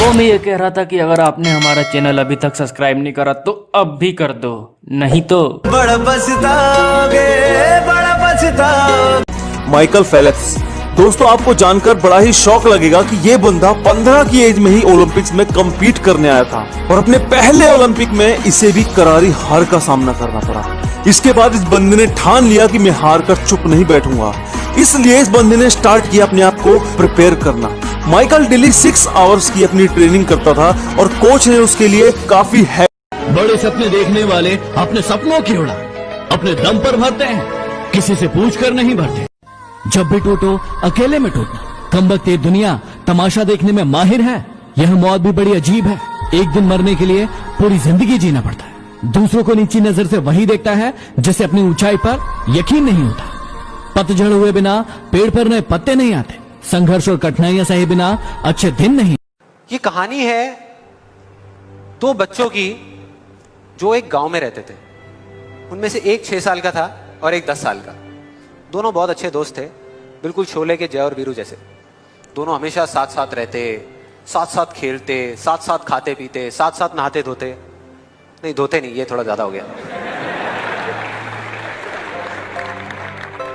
वो मैं ये कह रहा था कि अगर आपने हमारा चैनल अभी तक सब्सक्राइब नहीं करा तो अब भी कर दो, नहीं तो बड़ा पछताओगे, बड़ा पछताओगे। Michael Phelps. दोस्तों आपको जानकर बड़ा ही शौक लगेगा कि ये बंदा 15 की एज में ही ओलंपिक्स में कम्पीट करने आया था और अपने पहले ओलंपिक में इसे भी करारी हार का सामना करना पड़ा। इसके बाद इस बंदे ने ठान लिया कि मैं हार कर चुप नहीं बैठूंगा, इसलिए इस बंदे ने स्टार्ट किया अपने आप को प्रिपेयर करना। माइकल डेली 6 आवर्स की अपनी ट्रेनिंग करता था और कोच ने उसके लिए काफी बड़े सपने देखने वाले अपने सपनों की उड़ान अपने दम पर भरते हैं, किसी से पूछकर नहीं भरते। जब भी टूटो अकेले में टूटना, कमबख्त ये दुनिया तमाशा देखने में माहिर है। यह मौत भी बड़ी अजीब है, एक दिन मरने के लिए पूरी जिंदगी जीना पड़ता है। दूसरों को नीची नजर से वही देखता है जिसे अपनी ऊंचाई पर यकीन नहीं होता। पतझड़ हुए बिना पेड़ पर नए पत्ते नहीं आते, संघर्ष और कठिनाइयां सहे बिना अच्छे दिन नहीं। ये कहानी है दो बच्चों की जो एक गांव में रहते थे। उनमें से एक 6 साल का था और एक 10 साल का। दोनों बहुत अच्छे दोस्त थे, बिल्कुल शोले के जय और वीरू जैसे। दोनों हमेशा साथ साथ रहते, साथ साथ खेलते, साथ साथ खाते पीते, साथ साथ नहाते धोते। नहीं धोते नहीं, ये थोड़ा ज्यादा हो गया।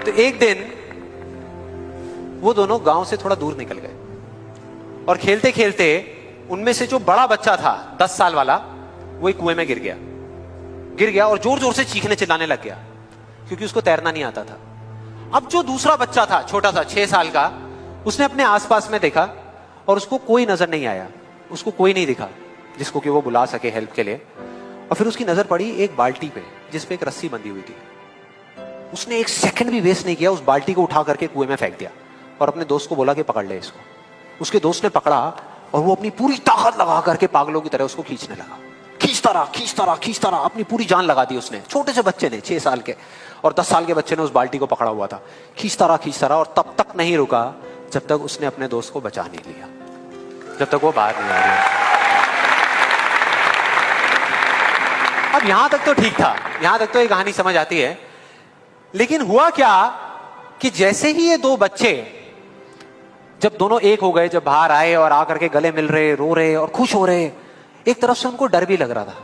तो एक दिन वो दोनों गांव से थोड़ा दूर निकल गए और खेलते खेलते उनमें से जो बड़ा बच्चा था 10 साल वाला, वो एक कुएं में गिर गया और जोर जोर से चीखने चिल्लाने लग गया क्योंकि उसको तैरना नहीं आता था। अब जो दूसरा बच्चा था, छोटा सा 6 साल का, उसने अपने आसपास में देखा और उसको कोई नजर नहीं आया, उसको कोई नहीं दिखा जिसको कि वो बुला सके हेल्प के लिए। और फिर उसकी नजर पड़ी एक बाल्टी पे जिसपे एक रस्सी बंधी हुई थी। उसने एक सेकंड भी वेस्ट नहीं किया, उस बाल्टी को उठा करके कुएं में फेंक दिया और अपने दोस्त को बोला कि पकड़ ले इसको। उसके दोस्त ने पकड़ा और वो अपनी पूरी ताकत लगा करके पागलों की तरह उसको खींचने लगा। खींचता रहा, अपनी पूरी जान लगा दी उसने। छोटे से बच्चे ने, 6 साल के और 10 साल के बच्चे ने उस बाल्टी को पकड़ा हुआ था। खींचता रहा और तब तक नहीं रुका जब तक उसने अपने दोस्त को बचा नहीं लिया, जब तक वो बाहर नहीं आ गया। अब यहां तक तो ठीक था, यहां तक तो ये कहानी समझ आती है। लेकिन हुआ क्या कि जैसे ही ये दो बच्चे, जब दोनों एक हो गए, जब बाहर आए और आकर के गले मिल रहे, रो रहे और खुश हो रहे, एक तरफ से उनको डर भी लग रहा था।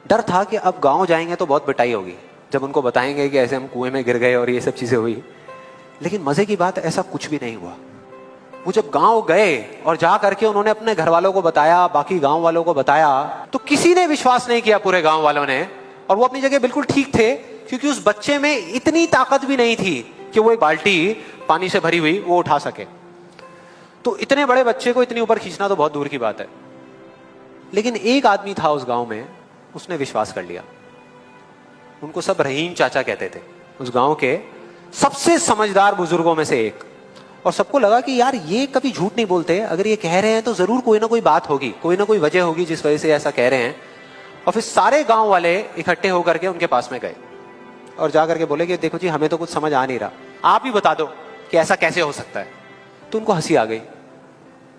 डर था कि अब गांव जाएंगे तो बहुत पिटाई होगी जब उनको बताएंगे कि ऐसे हम कुएं में गिर गए और ये सब चीजें हुई। लेकिन मजे की बात, ऐसा कुछ भी नहीं हुआ। वो जब गांव गए और जा करके उन्होंने अपने घर वालों को बताया, बाकी गांव वालों को बताया, तो किसी ने विश्वास नहीं किया, पूरे गांव वालों ने। और वो अपनी जगह बिल्कुल ठीक थे क्योंकि उस बच्चे में इतनी ताकत भी नहीं थी कि वो एक बाल्टी पानी से भरी हुई वो उठा सके। तो इतने बड़े बच्चे को इतनी ऊपर खींचना तो बहुत दूर की बात है। लेकिन एक आदमी था उस गांव में, उसने विश्वास कर लिया। उनको सब रहीम चाचा कहते थे, उस गांव के सबसे समझदार बुजुर्गों में से एक। और सबको लगा कि यार ये कभी झूठ नहीं बोलते, अगर ये कह रहे हैं तो जरूर कोई ना कोई बात होगी, कोई ना कोई वजह होगी जिस वजह से ऐसा कह रहे हैं। और फिर सारे गांव वाले इकट्ठे होकर के उनके पास में गए और जाकर के बोले कि देखो जी, हमें तो कुछ समझ आ नहीं रहा, आप ही बता दो कि ऐसा कैसे हो सकता है। तो उनको हंसी आ गई।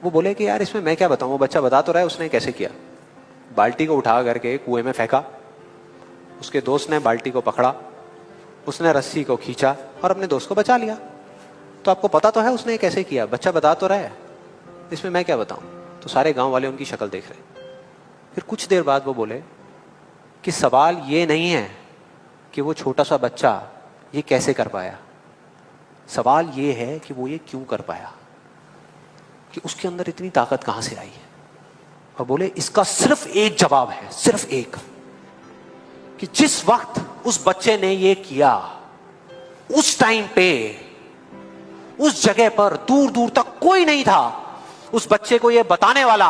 वो बोले कि यार इसमें मैं क्या बताऊं, वो बच्चा बता तो रहा है उसने कैसे किया। बाल्टी को उठा करके कुएं में फेंका, उसके दोस्त ने बाल्टी को पकड़ा, उसने रस्सी को खींचा और अपने दोस्त को बचा लिया। तो आपको पता तो है उसने कैसे किया, बच्चा बता तो रहा है, इसमें मैं क्या बताऊं। तो सारे गांव वाले उनकी शक्ल देख रहे। फिर कुछ देर बाद वो बोले कि सवाल ये नहीं है कि वो छोटा सा बच्चा ये कैसे कर पाया, सवाल ये है कि वो ये क्यों कर पाया, कि उसके अंदर इतनी ताकत कहां से आई है। और बोले इसका सिर्फ एक जवाब है, सिर्फ एक, कि जिस वक्त उस बच्चे ने ये किया, उस टाइम पे उस जगह पर दूर दूर तक कोई नहीं था उस बच्चे को ये बताने वाला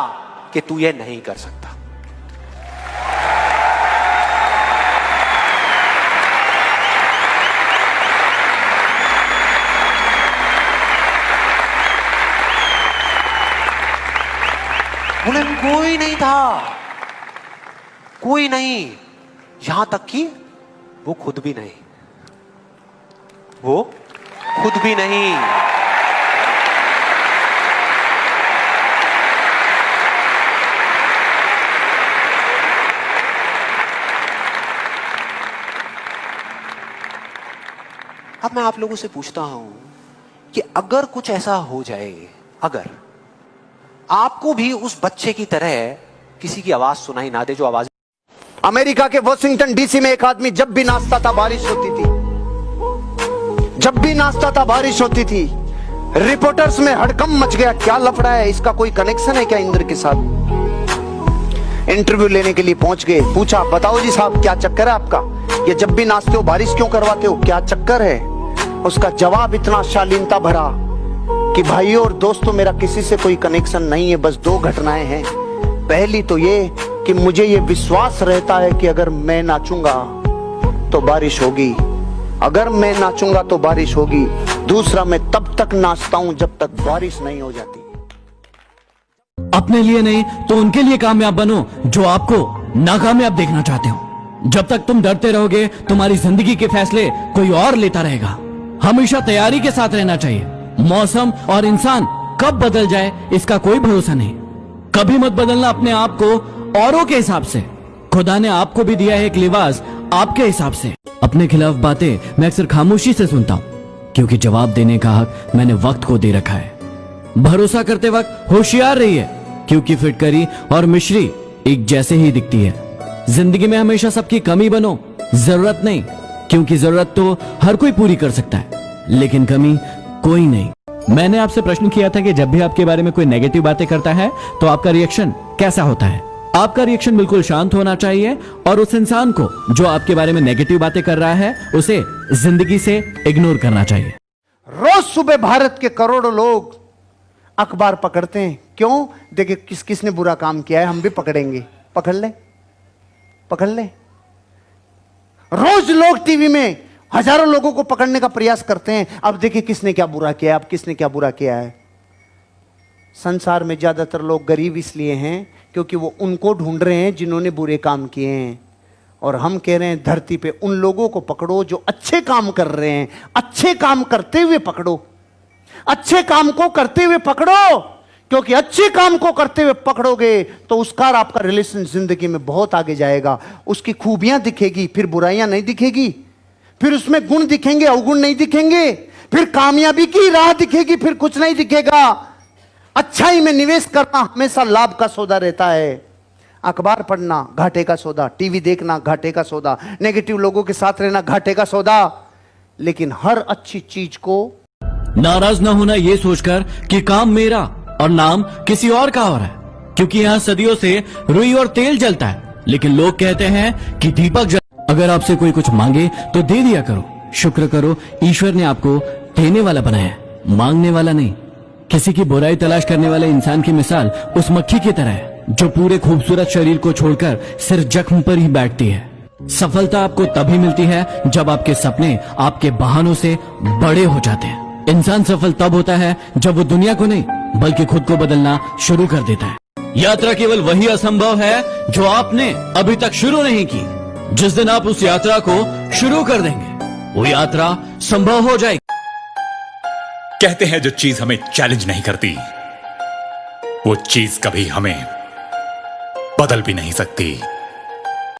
कि तू ये नहीं कर सकता। बोले कोई नहीं था, कोई नहीं, यहां तक कि वो खुद भी नहीं, वो खुद भी नहीं। अब मैं आप लोगों से पूछता हूं कि अगर कुछ ऐसा हो जाए, अगर आपको भी उस बच्चे की तरह किसी की आवाज सुनाई ना दे जो आवाज। अमेरिका के वॉशिंगटन डीसी में एक आदमी जब भी नाचता था बारिश होती थी, जब भी नाचता था बारिश होती थी। रिपोर्टर्स में हड़कंप मच गया, क्या लफड़ा है, इसका कोई कनेक्शन है क्या इंद्र के साथ। इंटरव्यू लेने के लिए पहुंच गए, पूछा बताओ जी साहब क्या चक्कर है आपका, ये जब भी नाचते हो बारिश क्यों करवाते हो, क्या चक्कर है। उसका जवाब इतना शालीनता भरा कि भाइयों और दोस्तों मेरा किसी से कोई कनेक्शन नहीं है, बस दो घटनाएं हैं। पहली तो ये कि मुझे ये विश्वास रहता है कि अगर मैं नाचूंगा तो बारिश होगी, अगर मैं नाचूंगा तो बारिश होगी। दूसरा, मैं तब तक नाचता हूं जब तक बारिश नहीं हो जाती। अपने लिए नहीं तो उनके लिए कामयाब बनो जो आपको नाकामयाब देखना चाहते हो। जब तक तुम डरते रहोगे तुम्हारी जिंदगी के फैसले कोई और लेता रहेगा। हमेशा तैयारी के साथ रहना चाहिए। मौसम और इंसान कब बदल जाए इसका कोई भरोसा नहीं। कभी मत बदलना अपने आप को औरों के हिसाब से। खुदा ने आपको भी दिया है एक लिबास आपके हिसाब से। अपने खिलाफ बातें मैं अक्सर खामोशी से सुनता हूँ, क्योंकि जवाब देने का हक मैंने वक्त को दे रखा है। भरोसा करते वक्त होशियार रहिए, क्योंकि फिटकरी और मिश्री एक जैसे ही दिखती है। जिंदगी में हमेशा सबकी कमी बनो, जरूरत नहीं, क्योंकि जरूरत तो हर कोई पूरी कर सकता है, लेकिन कमी कोई नहीं। मैंने आपसे प्रश्न किया था कि जब भी आपके बारे में कोई नेगेटिव बातें करता है तो आपका रिएक्शन कैसा होता है। आपका रिएक्शन बिल्कुल शांत होना चाहिए और उस इंसान को जो आपके बारे में नेगेटिव बातें कर रहा है उसे जिंदगी से इग्नोर करना चाहिए। रोज सुबह भारत के करोड़ों लोग अखबार पकड़ते हैं, क्यों, देखिए किसने बुरा काम किया है, हम भी पकड़ेंगे, पकड़ ले पकड़ ले। रोज लोग टीवी में हजारों लोगों को पकड़ने का प्रयास करते हैं, अब देखिए किसने क्या बुरा किया है, अब किसने क्या बुरा किया है। संसार में ज्यादातर लोग गरीब इसलिए हैं क्योंकि वो उनको ढूंढ रहे हैं जिन्होंने बुरे काम किए हैं, और हम कह रहे हैं धरती पे उन लोगों को पकड़ो जो अच्छे काम कर रहे हैं। अच्छे काम करते हुए पकड़ो, अच्छे काम को करते हुए पकड़ो, क्योंकि अच्छे काम को करते हुए पकड़ोगे तो उसका और आपका रिलेशन जिंदगी में बहुत आगे जाएगा। उसकी खूबियां दिखेगी, फिर बुराइयां नहीं दिखेगी, फिर उसमें गुण दिखेंगे, अवगुण नहीं दिखेंगे, फिर कामयाबी की राह दिखेगी, फिर कुछ नहीं दिखेगा। अच्छाई में निवेश करना हमेशा लाभ का सौदा रहता है। अखबार पढ़ना घाटे का सौदा, टीवी देखना घाटे का सौदा, नेगेटिव लोगों के साथ रहना घाटे का सौदा। लेकिन हर अच्छी चीज को नाराज ना होना ये सोचकर कि काम मेरा और नाम किसी और का हो रहा है, क्योंकि यहाँ सदियों से रुई और तेल जलता है, लेकिन लोग कहते हैं कि दीपक जल। अगर आपसे कोई कुछ मांगे तो दे दिया करो, शुक्र करो ईश्वर ने आपको देने वाला बनाया है, मांगने वाला नहीं। किसी की बुराई तलाश करने वाले इंसान की मिसाल उस मक्खी की तरह है जो पूरे खूबसूरत शरीर को छोड़कर सिर्फ जख्म पर ही बैठती है। सफलता आपको तभी मिलती है जब आपके सपने आपके बहानों से बड़े हो जाते हैं। इंसान सफल तब होता है जब वो दुनिया को नहीं बल्कि खुद को बदलना शुरू कर देता है। यात्रा केवल वही असंभव है जो आपने अभी तक शुरू नहीं की। जिस दिन आप उस यात्रा को शुरू कर देंगे वो यात्रा संभव हो जाएगी। कहते हैं जो चीज हमें चैलेंज नहीं करती वो चीज कभी हमें बदल भी नहीं सकती।